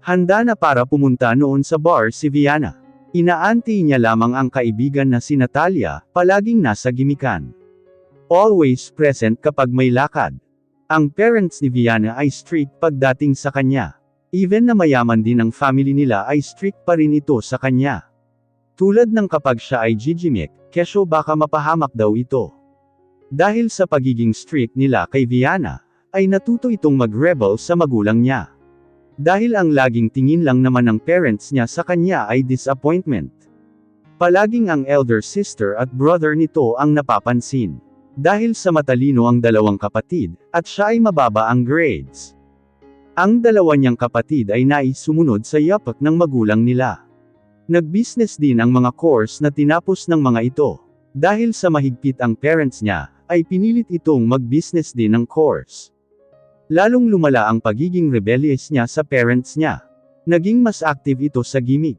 Handa na para pumunta noon sa bar si Viana. Inaanti niya lamang ang kaibigan na si Natalia, palaging nasa gimikan. Always present kapag may lakad. Ang parents ni Viana ay strict pagdating sa kanya. Even na mayaman din ang family nila ay strict pa rin ito sa kanya. Tulad ng kapag siya ay gigimik, kesyo baka mapahamak daw ito. Dahil sa pagiging strict nila kay Viana, ay natuto itong mag-rebel sa magulang niya. Dahil ang laging tingin lang naman ng parents niya sa kanya ay disappointment. Palaging ang elder sister at brother nito ang napapansin. Dahil sa matalino ang dalawang kapatid, at siya ay mababa ang grades. Ang dalawa niyang kapatid ay naisumunod sa yapak ng magulang nila. Nag-business din ang mga course na tinapos ng mga ito. Dahil sa mahigpit ang parents niya, ay pinilit itong mag-business din ng course. Lalong lumala ang pagiging rebellious niya sa parents niya. Naging mas active ito sa gimmick.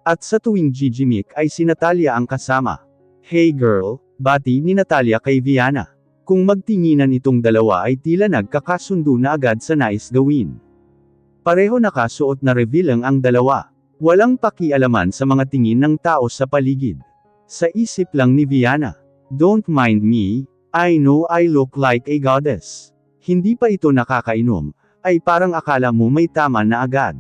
At sa tuwing gigimik ay si Natalia ang kasama. Hey girl, bati ni Natalia kay Viana. Kung magtinginan itong dalawa ay tila nagkakasundo na agad sa nais gawin. Pareho nakasuot na revealing ang dalawa. Walang pakialaman sa mga tingin ng tao sa paligid. Sa isip lang ni Viana, don't mind me, I know I look like a goddess. Hindi pa ito nakakainom, ay parang akala mo may tama na agad.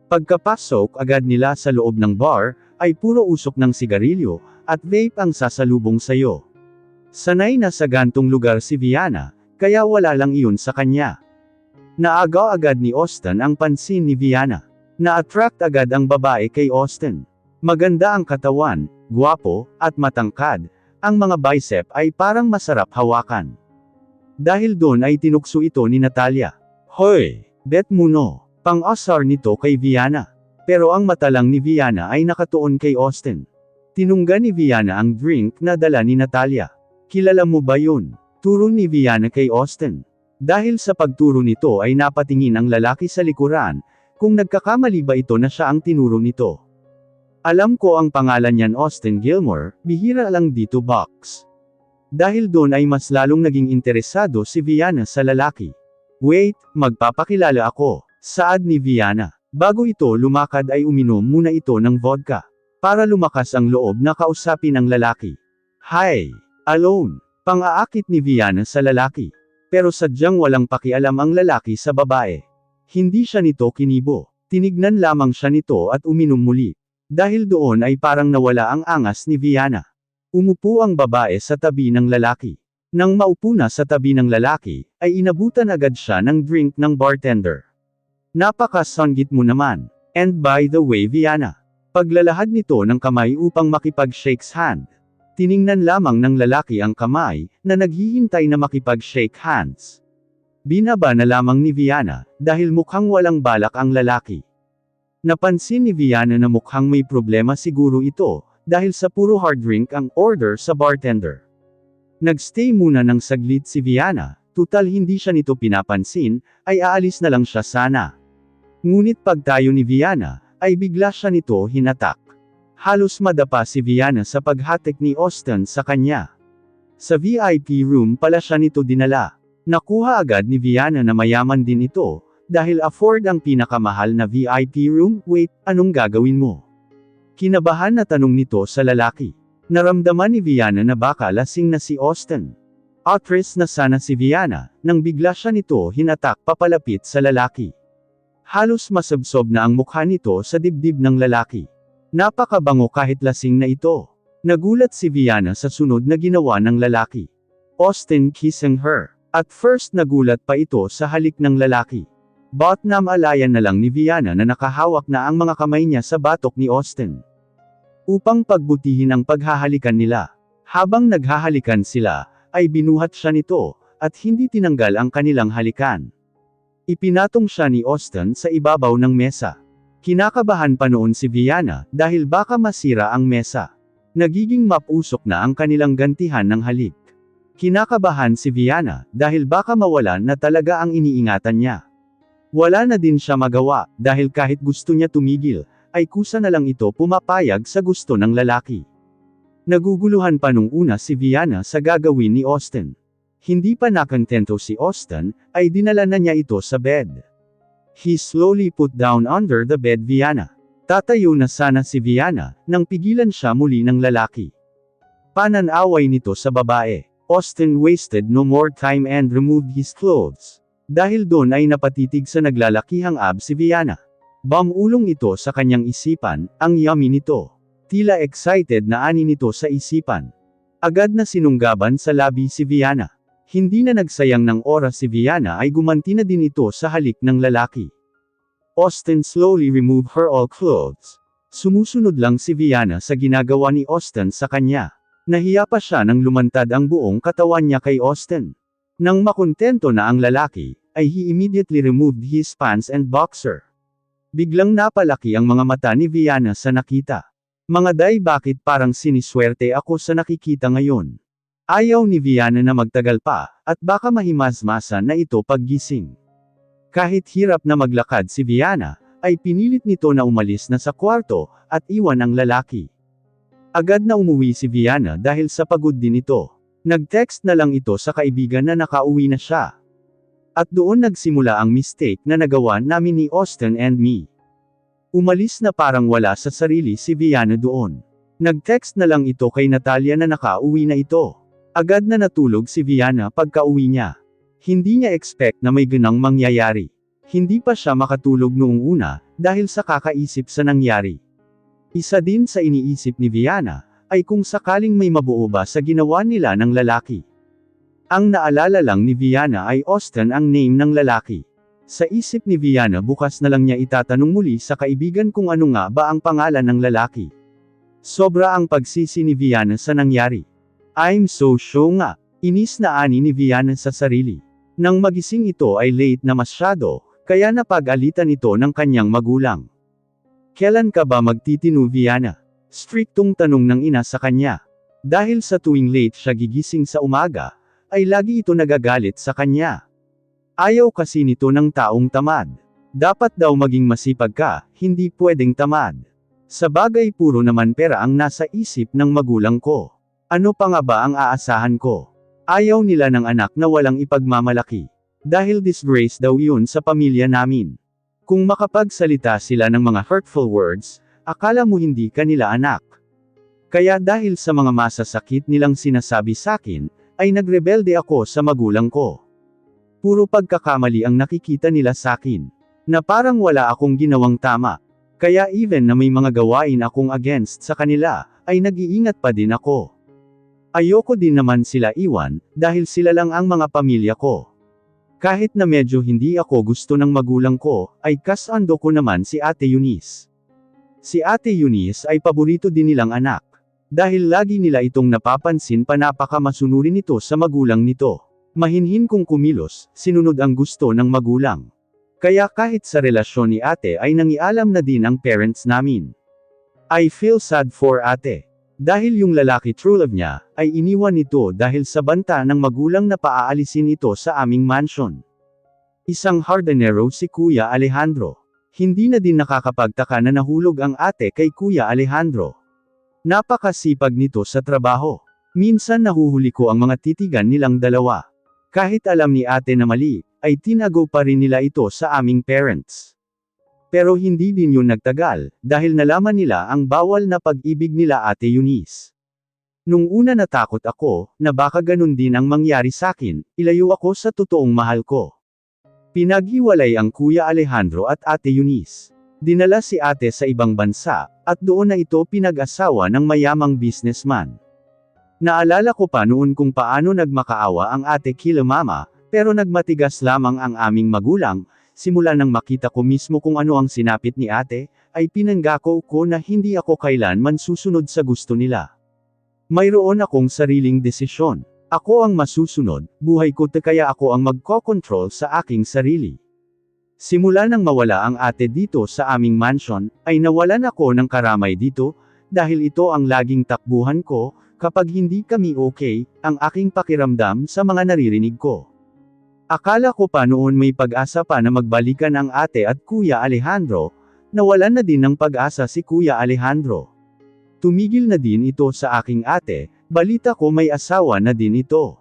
Pagkapasok agad nila sa loob ng bar, ay puro usok ng sigarilyo, at vape ang sasalubong sayo. Sanay na sa gantong lugar si Viana, kaya wala lang iyon sa kanya. Naagaw agad ni Austin ang pansin ni Viana. Na-attract agad ang babae kay Austin. Maganda ang katawan, gwapo, at matangkad, ang mga bicep ay parang masarap hawakan. Dahil doon ay tinukso ito ni Natalia. Hoy, bet mo no, pang-asar nito kay Viana. Pero ang mata lang ni Viana ay nakatuon kay Austin. Tinungga ni Viana ang drink na dala ni Natalia. Kilala mo ba yun? Turo ni Viana kay Austin. Dahil sa pagturo nito ay napatingin ang lalaki sa likuran, kung nagkakamali ba ito na siya ang tinuro nito. Alam ko ang pangalan niyan Austin Gilmore, bihira lang dito box. Dahil doon ay mas lalong naging interesado si Viana sa lalaki. Wait, magpapakilala ako, saad ni Viana. Bago ito lumakad ay uminom muna ito ng vodka. Para lumakas ang loob na kausapin ang lalaki. Hi, alone. Pang-aakit ni Viana sa lalaki. Pero sadyang walang pakialam ang lalaki sa babae. Hindi siya nito kinibo. Tinignan lamang siya nito at uminom muli. Dahil doon ay parang nawala ang angas ni Viana. Umupo ang babae sa tabi ng lalaki. Nang maupo na sa tabi ng lalaki, ay inabutan agad siya ng drink ng bartender. Napaka-sanggit mo naman. And by the way Viana, paglalahad nito ng kamay upang makipag-shakes hand. Tiningnan lamang ng lalaki ang kamay, na naghihintay na makipag-shake hands. Binaba na lamang ni Viana, dahil mukhang walang balak ang lalaki. Napansin ni Viana na mukhang may problema siguro ito, dahil sa puro hard drink ang order sa bartender. Nagstay muna ng saglit si Viana, tutal hindi siya nito pinapansin, ay aalis na lang siya sana. Ngunit pagtayo ni Viana, ay bigla siya nito hinatak. Halos madapa si Viana sa paghatek ni Austin sa kanya. Sa VIP room pala siya nito dinala. Nakuha agad ni Viana na mayaman din ito, dahil afford ang pinakamahal na VIP room. Wait, anong gagawin mo? Kinabahan na tanong nito sa lalaki. Naramdaman ni Viana na baka lasing na si Austin. Atras na sana si Viana, nang bigla siya nito hinatak papalapit sa lalaki. Halos masabsob na ang mukha nito sa dibdib ng lalaki. Napakabango kahit lasing na ito. Nagulat si Viana sa sunod na ginawa ng lalaki. Austin kissing her. At first nagulat pa ito sa halik ng lalaki. But namalayan na lang ni Viana na nakahawak na ang mga kamay niya sa batok ni Austin. Upang pagbutihin ang paghahalikan nila. Habang naghahalikan sila, ay binuhat siya nito, at hindi tinanggal ang kanilang halikan. Ipinatong siya ni Austin sa ibabaw ng mesa. Kinakabahan pa noon si Viana, dahil baka masira ang mesa. Nagiging mapusok na ang kanilang gantihan ng halik. Kinakabahan si Viana, dahil baka mawalan na talaga ang iniingatan niya. Wala na din siya magawa, dahil kahit gusto niya tumigil, ay kusa na lang ito pumapayag sa gusto ng lalaki. Naguguluhan pa nung una si Viana sa gagawin ni Austin. Hindi pa nakontento si Austin, ay dinala na niya ito sa bed. He slowly put down under the bed Viana. Tatayo na sana si Viana, nang pigilan siya muli ng lalaki. Pananaway nito sa babae. Austin wasted no more time and removed his clothes. Dahil doon ay napatitig sa naglalakihang abs si Viana. Bamulong ito sa kanyang isipan, ang yummy nito. Tila excited na ani nito sa isipan. Agad na sinunggaban sa labi si Viana. Hindi na nagsayang ng oras si Viana ay gumanti na din ito sa halik ng lalaki. Austin slowly removed her all clothes. Sumusunod lang si Viana sa ginagawa ni Austin sa kanya. Nahiya pa siya nang lumantad ang buong katawan niya kay Austin. Nang makontento na ang lalaki, ay he immediately removed his pants and boxer. Biglang napalaki ang mga mata ni Viana sa nakita. Mga day, bakit parang siniswerte ako sa nakikita ngayon? Ayaw ni Viana na magtagal pa, at baka mahimasmasan na ito paggising. Kahit hirap na maglakad si Viana, ay pinilit nito na umalis na sa kwarto, at iwan ang lalaki. Agad na umuwi si Viana dahil sa pagod din ito. Nag-text na lang ito sa kaibigan na nakauwi na siya. At doon nagsimula ang mistake na nagawa namin ni Austin and me. Umalis na parang wala sa sarili si Viana doon. Nag-text na lang ito kay Natalia na nakauwi na ito. Agad na natulog si Viana pagka-uwi niya. Hindi niya expect na may ganang mangyayari. Hindi pa siya makatulog noong una, dahil sa kakaisip sa nangyari. Isa din sa iniisip ni Viana, ay kung sakaling may mabuo ba sa ginawa nila ng lalaki. Ang naalala lang ni Viana ay Austin ang name ng lalaki. Sa isip ni Viana, bukas na lang niya itatanong muli sa kaibigan kung ano nga ba ang pangalan ng lalaki. Sobra ang pagsisi ni Viana sa nangyari. I'm so sure nga. Inis na ani ni Viana sa sarili. Nang magising ito ay late na masyado, kaya napag-alitan ito ng kanyang magulang. Kailan ka ba magtitino, Viana? Striktong tanong ng ina sa kanya. Dahil sa tuwing late siya gigising sa umaga, ay lagi ito nagagalit sa kanya. Ayaw kasi nito ng taong tamad. Dapat daw maging masipag ka, hindi pwedeng tamad. Sa bagay, puro naman pera ang nasa isip ng magulang ko. Ano pa nga ba ang aasahan ko? Ayaw nila ng anak na walang ipagmamalaki. Dahil disgrace daw yun sa pamilya namin. Kung makapagsalita sila ng mga hurtful words, akala mo hindi ka nila anak. Kaya dahil sa mga masasakit nilang sinasabi sakin, ay nagrebelde ako sa magulang ko. Puro pagkakamali ang nakikita nila sakin. Na parang wala akong ginawang tama. Kaya even na may mga gawain akong against sa kanila, ay nag-iingat pa din ako. Ayoko din naman sila iwan, dahil sila lang ang mga pamilya ko. Kahit na medyo hindi ako gusto ng magulang ko, ay kasando ko naman si Ate Eunice. Si Ate Eunice ay paborito din nilang anak. Dahil lagi nila itong napapansin pa, napakamasunurin nito sa magulang nito. Mahinhin kung kumilos, sinunod ang gusto ng magulang. Kaya kahit sa relasyon ni ate ay nangialam na din ang parents namin. I feel sad for ate. Dahil yung lalaki true love niya, ay iniwan nito dahil sa banta ng magulang na paaalisin ito sa aming mansion. Isang hardinero si Kuya Alejandro. Hindi na din nakakapagtaka na nahulog ang ate kay Kuya Alejandro. Napakasipag nito sa trabaho. Minsan nahuhuli ko ang mga titigan nilang dalawa. Kahit alam ni ate na mali, ay tinago pa rin nila ito sa aming parents. Pero hindi din yun nagtagal, dahil nalaman nila ang bawal na pag-ibig nila Ate Eunice. Nung una natakot ako, na baka ganun din ang mangyari sakin, ilayo ako sa totoong mahal ko. Pinaghiwalay ang Kuya Alejandro at Ate Eunice. Dinala si ate sa ibang bansa, at doon na ito pinag-asawa ng mayamang businessman. Naalala ko pa noon kung paano nagmakaawa ang ate kila mama, pero nagmatigas lamang ang aming magulang. Simula nang makita ko mismo kung ano ang sinapit ni ate, ay pinanggako ko na hindi ako kailanman susunod sa gusto nila. Mayroon akong sariling desisyon. Ako ang masusunod, buhay ko kaya ako ang magkokontrol sa aking sarili. Simula nang mawala ang ate dito sa aming mansion, ay nawalan ako ng karamay dito, dahil ito ang laging takbuhan ko, kapag hindi kami okay, ang aking pakiramdam sa mga naririnig ko. Akala ko pa noon may pag-asa pa na magbalikan ang ate at Kuya Alejandro, nawalan na din ng pag-asa si Kuya Alejandro. Tumigil na din ito sa aking ate, balita ko may asawa na din ito.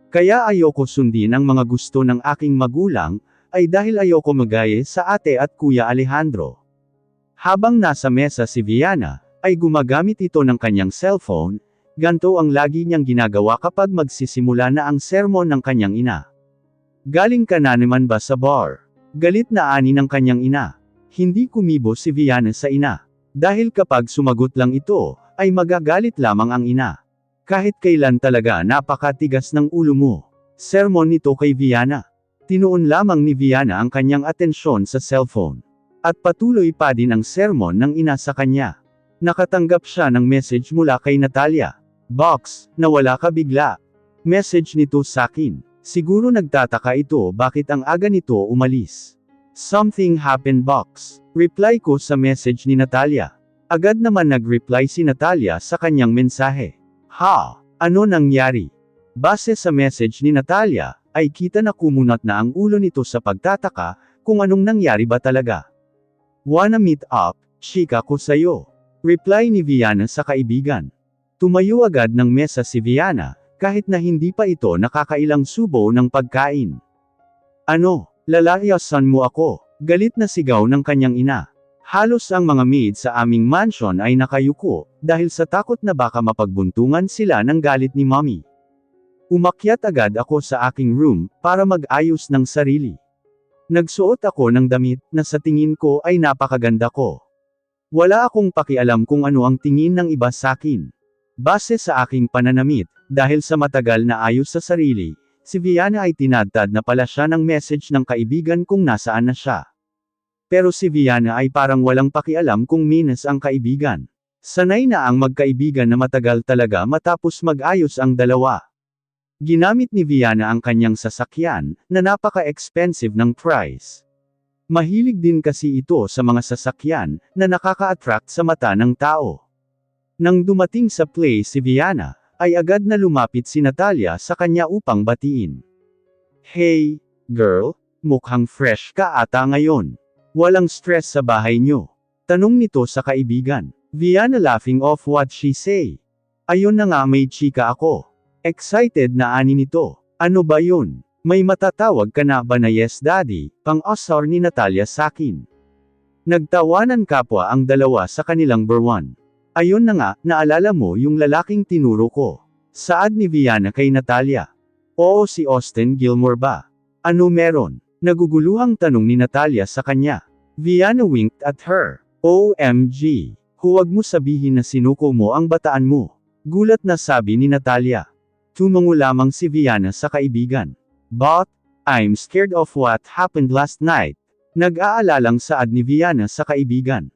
Kaya ayoko sundin ang mga gusto ng aking magulang, ay dahil ayoko magaye sa ate at kuya Alejandro. Habang nasa mesa si Viana, ay gumagamit ito ng kanyang cellphone, ganito ang lagi niyang ginagawa kapag magsisimula na ang sermon ng kanyang ina. Galing ka na naman ba sa bar? Galit na ani ng kanyang ina. Hindi kumibo si Viana sa ina. Dahil kapag sumagot lang ito, ay magagalit lamang ang ina. Kahit kailan talaga napakatigas ng ulo mo. Sermon nito kay Viana. Tinuon lamang ni Viana ang kanyang atensyon sa cellphone. At patuloy pa din ang sermon ng ina sa kanya. Nakatanggap siya ng message mula kay Natalia. Box, nawala ka bigla. Message nito sakin. Siguro nagtataka ito bakit ang aga nito umalis. Something happened box. Reply ko sa message ni Natalia. Agad naman nag-reply si Natalia sa kanyang mensahe. Ha? Ano nangyari? Base sa message ni Natalia, ay kita na kumunat na ang ulo nito sa pagtataka, kung anong nangyari ba talaga. Wanna meet up, chika ko sayo. Reply ni Viana sa kaibigan. Tumayo agad ng mesa si Viana, kahit na hindi pa ito nakakailang subo ng pagkain. Ano, lalayasan mo ako? Galit na sigaw ng kanyang ina. Halos ang mga maid sa aming mansion ay nakayuko, dahil sa takot na baka mapagbuntungan sila ng galit ni mommy. Umakyat agad ako sa aking room, para mag-ayos ng sarili. Nagsuot ako ng damit, na sa tingin ko ay napakaganda ko. Wala akong pakialam kung ano ang tingin ng iba sakin. Base sa aking pananamit, dahil sa matagal na ayos sa sarili, si Viana ay tinadtad na pala siya ng message ng kaibigan kung nasaan na siya. Pero si Viana ay parang walang pakialam kung minus ang kaibigan. Sanay na ang magkaibigan na matagal talaga matapos mag-ayos ang dalawa. Ginamit ni Viana ang kanyang sasakyan, na napaka-expensive ng price. Mahilig din kasi ito sa mga sasakyan, na nakaka-attract sa mata ng tao. Nang dumating sa place si Viana, ay agad na lumapit si Natalia sa kanya upang batiin. Hey, girl, mukhang fresh ka ata ngayon. Walang stress sa bahay nyo. Tanong nito sa kaibigan. Viana laughing off what she say. Ayun na nga may chika ako. Excited na ani nito. Ano ba yun? May matatawag ka na ba na yes daddy? Pang-asar ni Natalia sakin. Nagtawanan kapwa ang dalawa sa kanilang berwan. Ayun na nga, naalala mo yung lalaking tinuro ko. Saad ni Viana kay Natalia. Oo si Austin Gilmore ba? Ano meron? Naguguluhang tanong ni Natalia sa kanya. Viana winked at her. OMG. Huwag mo sabihin na sinuko mo ang bataan mo. Gulat na sabi ni Natalia. Tumango lamang si Viana sa kaibigan. But, I'm scared of what happened last night. Nag-aalalang saad ni Viana sa kaibigan.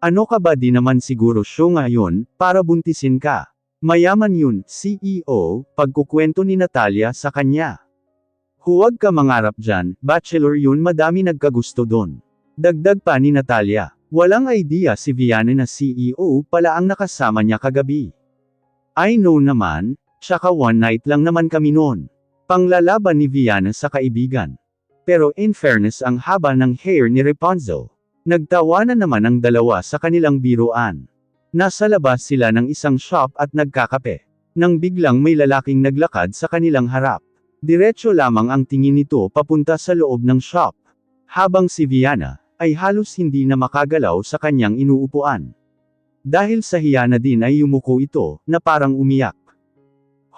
Ano ka ba di naman siguro show ngayon, para buntisin ka. Mayaman yun, CEO, pagkukwento ni Natalia sa kanya. Huwag ka mangarap dyan, bachelor yun madami nagkagusto doon. Dagdag pa ni Natalia. Walang idea si Viana na CEO pala ang nakasama niya kagabi. I know naman, tsaka one night lang naman kami noon. Panglalaban ni Viana sa kaibigan. Pero in fairness ang haba ng hair ni Rapunzel. Nagtawanan naman ang dalawa sa kanilang biruan. Nasa labas sila ng isang shop at nagkakape. Nang biglang may lalaking naglakad sa kanilang harap. Diretso lamang ang tingin nito papunta sa loob ng shop. Habang si Viana, ay halos hindi na makagalaw sa kanyang inuupuan. Dahil sa hiya na din ay yumuko ito, na parang umiyak.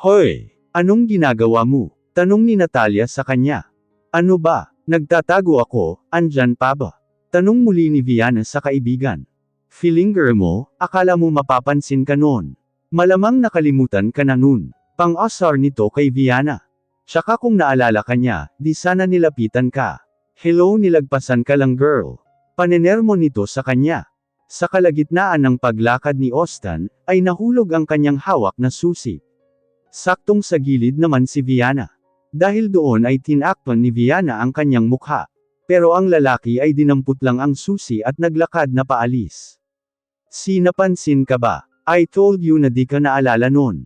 Hoy! Anong ginagawa mo? Tanong ni Natalia sa kanya. Ano ba? Nagtatago ako, andyan pa ba? Tanong muli ni Viana sa kaibigan. Feelinger mo, akala mo mapapansin ka noon. Malamang nakalimutan ka na noon. Pang-asar nito kay Viana. Tsaka kung naalala ka niya, di sana nilapitan ka. Hello nilagpasan ka lang girl. Panenermo nito sa kanya. Sa kalagitnaan ng paglakad ni Austin, ay nahulog ang kanyang hawak na susi. Saktong sa gilid naman si Viana. Dahil doon ay tinakpan ni Viana ang kanyang mukha. Pero ang lalaki ay dinampot lang ang susi at naglakad na paalis. Sinapansin ka ba? I told you na di ka naalala noon.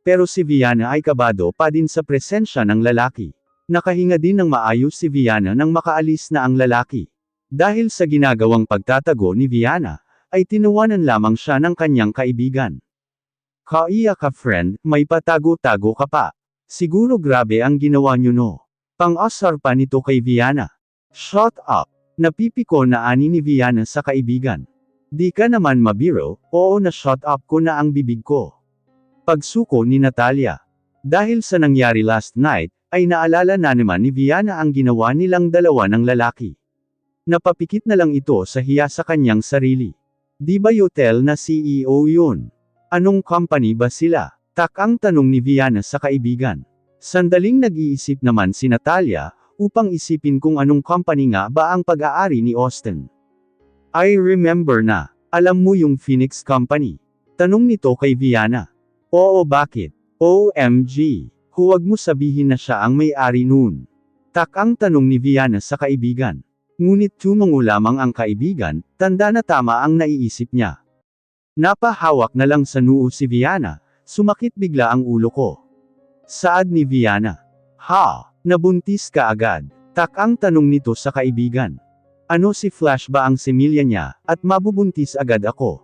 Pero si Viana ay kabado pa din sa presensya ng lalaki. Nakahinga din ng maayos si Viana nang makaalis na ang lalaki. Dahil sa ginagawang pagtatago ni Viana, ay tinuwanan lamang siya ng kanyang kaibigan. Kaiya ka friend, may patago-tago ka pa. Siguro grabe ang ginawa nyo no. Pang-asar pa nito kay Viana. Shut up! Napipiko na ani ni Viana sa kaibigan. Di ka naman mabiro, oo na shut up ko na ang bibig ko. Pagsuko ni Natalia. Dahil sa nangyari last night, ay naalala na naman ni Viana ang ginawa nilang dalawa ng lalaki. Napapikit na lang ito sa hiya sa kanyang sarili. Di ba hotel na CEO yun? Anong company ba sila? Ang tanong ni Viana sa kaibigan. Sandaling nag-iisip naman si Natalia, upang isipin kung anong company nga ba ang pag-aari ni Austin. I remember na. Alam mo yung Phoenix Company? Tanong nito kay Viana. Oo, bakit? OMG. Huwag mo sabihin na siya ang may-ari nun. Ang tanong ni Viana sa kaibigan. Ngunit tumango lamang ang kaibigan, tanda na tama ang naiisip niya. Napahawak na lang sa noo si Viana, sumakit bigla ang ulo ko. Saad ni Viana. Ha? Nabuntis ka agad? Ang tanong nito sa kaibigan. Ano si Flash ba ang semilya niya, at mabubuntis agad ako?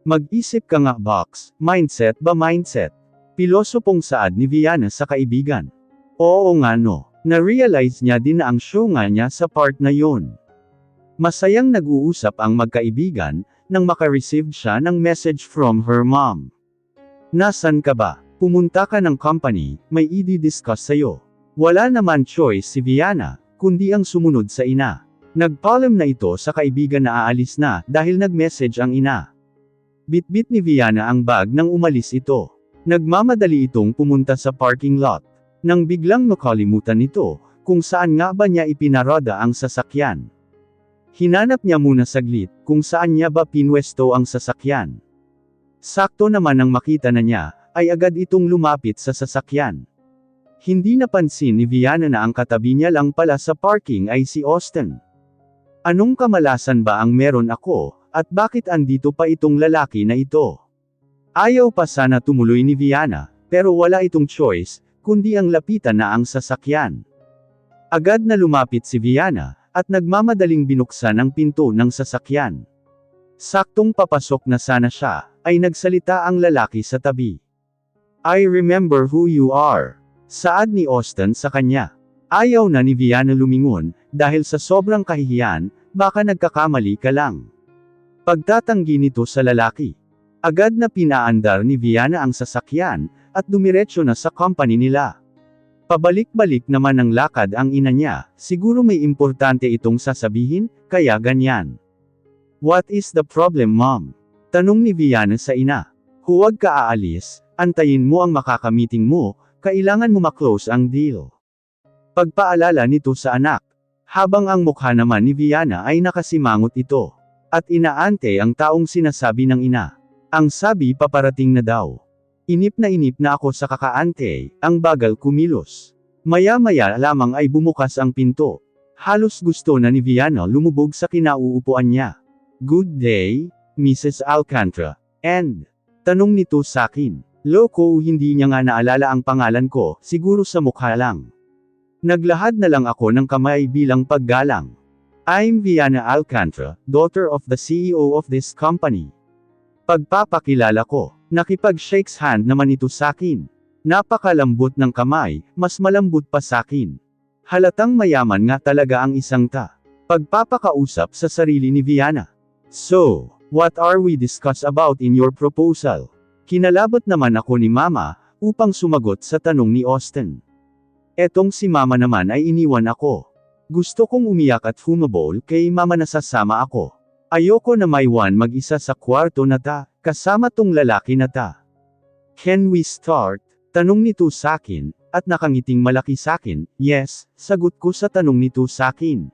Mag-isip ka nga box, mindset ba mindset? Pilosopong saad ni Viana sa kaibigan. Oo nga no, na-realize niya din na ang show nga niya sa part na yon. Masayang nag-uusap ang magkaibigan, nang makareceive siya ng message from her mom. Nasaan ka ba? Pumunta ka ng company, may i-discuss sa'yo. Wala naman choice si Viana, kundi ang sumunod sa ina. Nagpaalam na ito sa kaibigan na aalis na, dahil nag-message ang ina. Bitbit ni Viana ang bag nang umalis ito. Nagmamadali itong pumunta sa parking lot. Nang biglang makalimutan nito, kung saan nga ba niya ipinarada ang sasakyan. Hinanap niya muna saglit, kung saan niya ba pinwesto ang sasakyan. Sakto naman nang makita na niya, ay agad itong lumapit sa sasakyan. Hindi napansin ni Viana na ang katabi niya lang pala sa parking ay si Austin. Anong kamalasan ba ang meron ako, at bakit andito pa itong lalaki na ito? Ayaw pa sana tumuloy ni Viana, pero wala itong choice, kundi ang lapitan na ang sasakyan. Agad na lumapit si Viana, at nagmamadaling binuksan ang pinto ng sasakyan. Saktong papasok na sana siya, ay nagsalita ang lalaki sa tabi. I remember who you are. Saad ni Austin sa kanya. Ayaw na ni Viana lumingon, dahil sa sobrang kahihiyan, baka nagkakamali ka lang. Pagtatanggi nito sa lalaki. Agad na pinaandar ni Viana ang sasakyan, at dumiretso na sa company nila. Pabalik-balik naman ng lakad ang ina niya, siguro may importante itong sasabihin, kaya ganyan. What is the problem, mom? Tanong ni Viana sa ina. Huwag ka aalis, antayin mo ang makakamiting mo, kailangan mo maklose ang deal. Pagpaalala nito sa anak. Habang ang mukha naman ni Viana ay nakasimangot ito. At inaante ang taong sinasabi ng ina. Ang sabi paparating na daw. Inip na ako sa kakaante, ang bagal kumilos. Maya-maya lamang ay bumukas ang pinto. Halos gusto na ni Viana lumubog sa kinauupuan niya. Good day, Mrs. Alcantara. And? Tanong nito sakin. Loko, hindi niya nga naalala ang pangalan ko, siguro sa mukha lang. Naglahad na lang ako ng kamay bilang paggalang. I'm Viana Alcantara, daughter of the CEO of this company. Pagpapakilala ko, nakipag-shakes hand naman ito sakin. Napakalambot ng kamay, mas malambot pa sakin. Halatang mayaman nga talaga ang isang ta. Pagpapakausap sa sarili ni Viana. So, what are we discuss about in your proposal? Kinalabot naman ako ni Mama, upang sumagot sa tanong ni Austin. Etong si Mama naman ay iniwan ako. Gusto kong umiyak at humabol kay Mama na sasama ako. Ayoko na maiwan mag-isa sa kwarto na ta, kasama tong lalaki na ta. Can we start? Tanong nito sakin, at nakangiting malaki sakin, yes, sagot ko sa tanong nito sakin.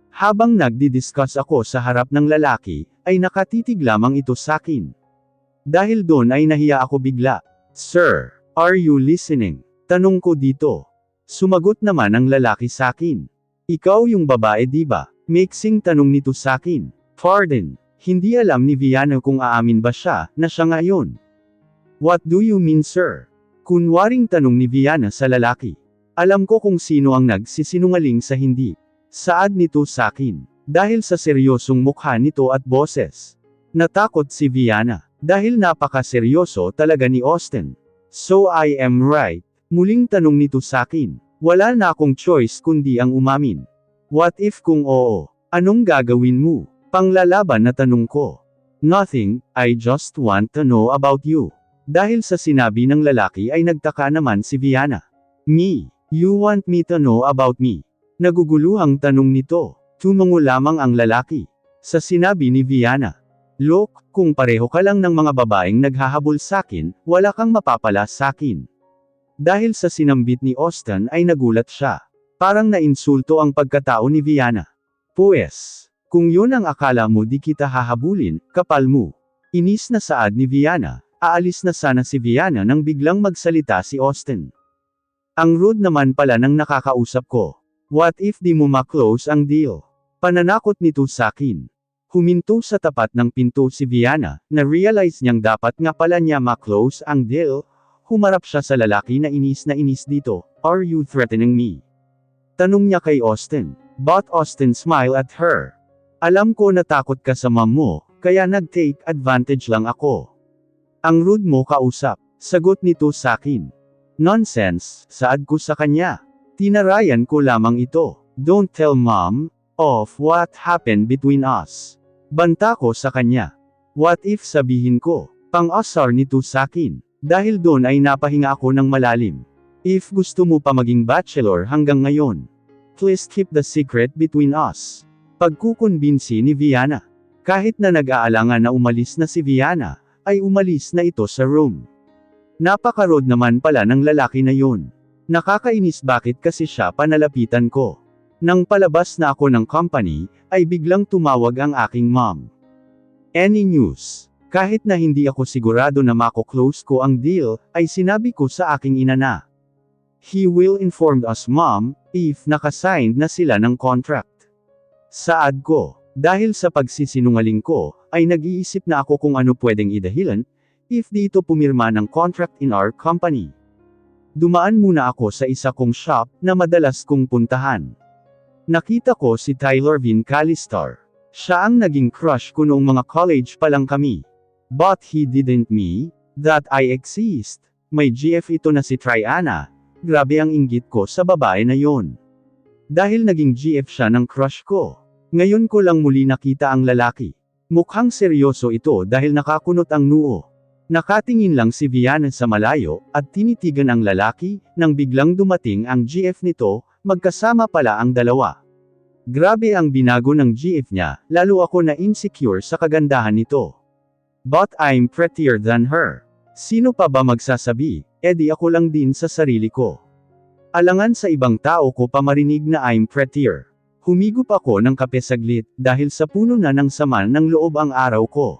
Habang nagdi-discuss ako sa harap ng lalaki, ay nakatitig lamang ito sakin. Dahil doon ay nahiya ako bigla. Sir, are you listening? Tanong ko dito. Sumagot naman ang lalaki sakin. Ikaw yung babae diba? Mixing tanong nito sakin. Pardon, hindi alam ni Viana kung aamin ba siya, na siya ngayon. What do you mean sir? Kunwaring tanong ni Viana sa lalaki. Alam ko kung sino ang nagsisinungaling sa hindi. Saad nito sakin. Dahil sa seryosong mukha nito at boses. Natakot si Viana. Dahil napakaseryoso talaga ni Austin. So I am right. Muling tanong nito sakin. Wala na akong choice kundi ang umamin. What if kung oo? Anong gagawin mo? Panglalaban na tanong ko. Nothing, I just want to know about you. Dahil sa sinabi ng lalaki ay nagtaka naman si Viana. Me, you want me to know about me? Naguguluhang tanong nito. Tumungo lamang ang lalaki. Sa sinabi ni Viana. Look, kung pareho ka lang ng mga babaeng naghahabol sakin, wala kang mapapala sakin. Dahil sa sinambit ni Austin ay nagulat siya. Parang nainsulto ang pagkatao ni Viana. Pues, kung yun ang akala mo di kita hahabulin, kapal mo. Inis na saad ni Viana, aalis na sana si Viana nang biglang magsalita si Austin. Ang rude naman pala ng nakakausap ko. What if di mo ma-close ang deal? Pananakot nito sakin. Huminto sa tapat ng pinto si Viana, na-realize niyang dapat nga pala niya ma-close ang deal. Humarap siya sa lalaki na inis dito. Are you threatening me? Tanong niya kay Austin. But Austin smiled at her. Alam ko na takot ka sa mom mo, kaya nag-take advantage lang ako. Ang rude mo kausap. Sagot nito sakin. Nonsense, saad ko sa kanya. Tinarayan ko lamang ito. Don't tell mom of what happened between us. Banta ko sa kanya. What if sabihin ko? Pang-asar nito sakin. Dahil doon ay napahinga ako ng malalim. If gusto mo pa maging bachelor hanggang ngayon, please keep the secret between us. Pagkukumbinsi ni Viana. Kahit na nag-aalangan na umalis na si Viana, ay umalis na ito sa room. Napaka-rude naman pala ng lalaki na yun. Nakakainis bakit kasi siya panalapitan ko. Nang palabas na ako ng company, ay biglang tumawag ang aking mom. Any news? Kahit na hindi ako sigurado na mako-close ko ang deal, ay sinabi ko sa aking ina na. He will inform us mom, if nakasigned na sila ng contract. Saad ko, dahil sa pagsisinungaling ko, ay nag-iisip na ako kung ano pwedeng idahilan, if dito pumirma ng contract in our company. Dumaan muna ako sa isa kong shop, na madalas kong puntahan. Nakita ko si Tyler Vincalistar. Siya ang naging crush ko noong mga college pa lang kami. But he didn't me, that I exist. May GF ito na si Triana. Grabe ang inggit ko sa babae na yon. Dahil naging GF siya ng crush ko. Ngayon ko lang muli nakita ang lalaki. Mukhang seryoso ito dahil nakakunot ang noo. Nakatingin lang si Viana sa malayo, at tinitigan ang lalaki, nang biglang dumating ang GF nito, magkasama pala ang dalawa. Grabe ang binago ng GF niya, lalo ako na insecure sa kagandahan nito. But I'm prettier than her. Sino pa ba magsasabi? Edi ako lang din sa sarili ko. Alangan sa ibang tao ko pa marinig na I'm prettier. Humigop ako ng kape saglit, dahil sa puno na ng sama ng loob ang araw ko.